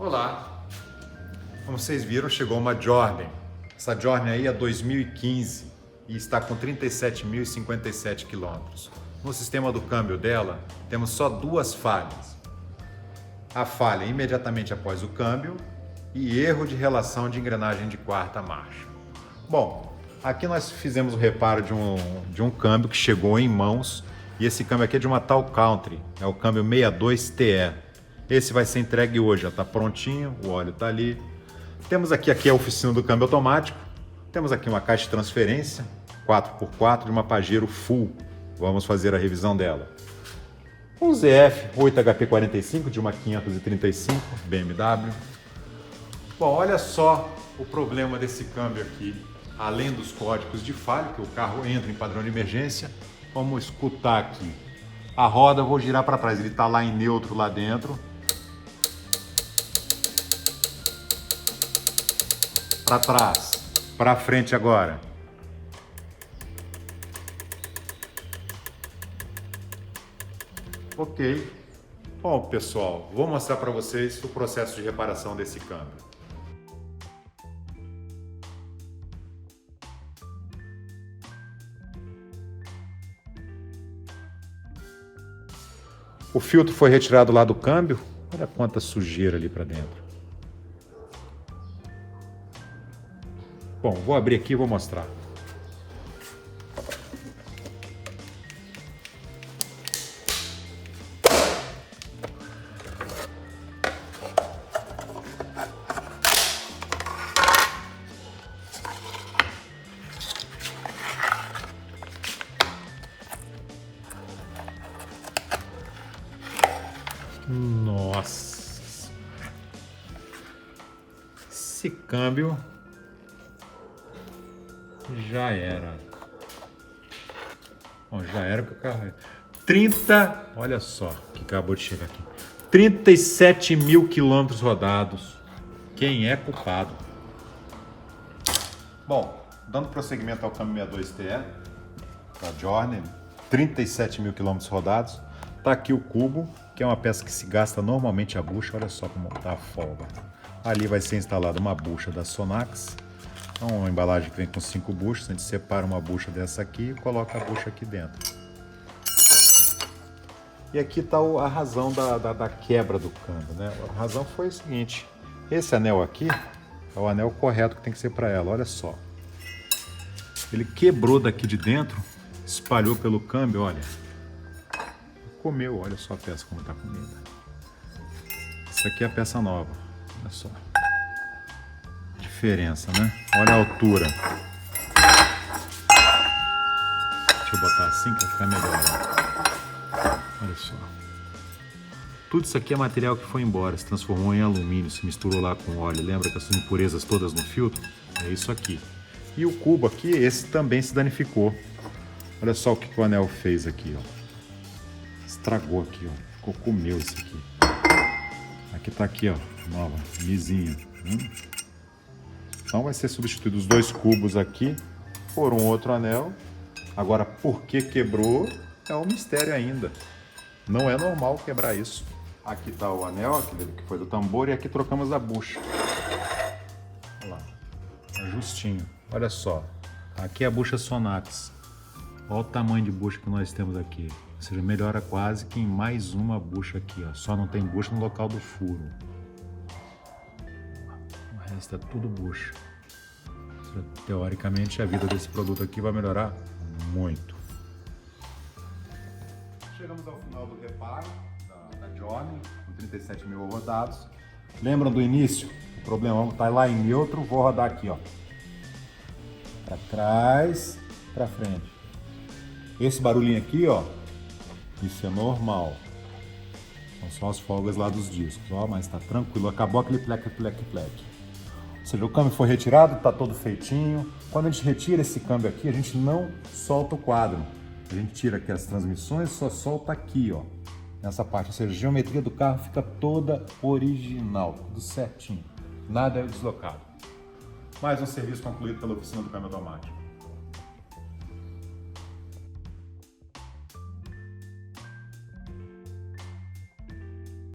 Olá! Como vocês viram, chegou uma Jordan. Essa Jordan aí é 2015 e está com 37.057 quilômetros. No sistema do câmbio dela, temos só duas falhas. A falha imediatamente após o câmbio e erro de relação de engrenagem de quarta marcha. Bom, aqui nós fizemos o reparo de um câmbio que chegou em mãos, e esse câmbio aqui é de uma Town Country, é o câmbio 62TE. Esse vai ser entregue hoje, já está prontinho, o óleo está ali. Temos aqui é a oficina do câmbio automático. Temos aqui uma caixa de transferência 4x4 de uma Pajero Full. Vamos fazer a revisão dela. Um ZF 8HP45 de uma 535 BMW. Bom, olha só o problema desse câmbio aqui. Além dos códigos de falha, que o carro entra em padrão de emergência, vamos escutar aqui. A roda eu vou girar para trás, ele está lá em neutro lá dentro. Para trás, para frente agora. Ok. Bom, pessoal, vou mostrar para vocês o processo de reparação desse câmbio. O filtro foi retirado lá do câmbio. Olha quanta sujeira ali para dentro. Bom, vou abrir aqui e vou mostrar. Nossa! Esse câmbio já era. Bom, já era que o carro... 30... Olha só que acabou de chegar aqui. 37 mil quilômetros rodados. Quem é culpado? Bom, dando prosseguimento ao câmbio 62TE da Jordan, 37 mil quilômetros rodados. Tá aqui o cubo, que é uma peça que se gasta normalmente a bucha. Olha só como tá a folga. Ali vai ser instalada uma bucha da Sonax. Então, uma embalagem que vem com 5 buchas. A gente separa uma bucha dessa aqui e coloca a bucha aqui dentro. E aqui está a razão da quebra do câmbio, né? A razão foi o seguinte. Esse anel aqui é o anel correto que tem que ser para ela. Olha só. Ele quebrou daqui de dentro, espalhou pelo câmbio, olha. Comeu, olha só a peça como está comida. Essa aqui é a peça nova, olha só. Diferença, né? Olha a altura. Deixa eu botar assim que vai ficar melhor. Olha só. Tudo isso aqui é material que foi embora, se transformou em alumínio, se misturou lá com óleo. Lembra que as impurezas todas no filtro? É isso aqui. E o cubo aqui, esse também se danificou. Olha só o que o anel fez aqui, ó. Estragou aqui, ó. Comeu isso aqui. Aqui tá aqui, ó, nova, lisinha. Então vai ser substituído os dois cubos aqui por um outro anel. Agora, por que quebrou é um mistério ainda. Não é normal quebrar isso. Aqui tá o anel, aquele que foi do tambor, e aqui trocamos a bucha. Olha lá, ajustinho. Olha só, aqui é a bucha Sonax. Olha o tamanho de bucha que nós temos aqui. Ou seja, melhora quase que em mais uma bucha aqui, ó. Só não tem bucha no local do furo. O resto é tudo bucha. Teoricamente, a vida desse produto aqui vai melhorar muito. Chegamos ao final do reparo da Jordan, com 37 mil rodados. Lembram do início? O problema está lá em neutro. Vou rodar aqui, ó. Para trás, para frente. Esse barulhinho aqui, ó, isso é normal. São só as folgas lá dos discos, ó, mas tá tranquilo. Acabou aquele plec. Ou seja, o câmbio foi retirado, tá todo feitinho. Quando a gente retira esse câmbio aqui, a gente não solta o quadro. A gente tira aqui as transmissões, só solta aqui, ó, nessa parte. Ou seja, a geometria do carro fica toda original, tudo certinho. Nada é deslocado. Mais um serviço concluído pela oficina do câmbio automático.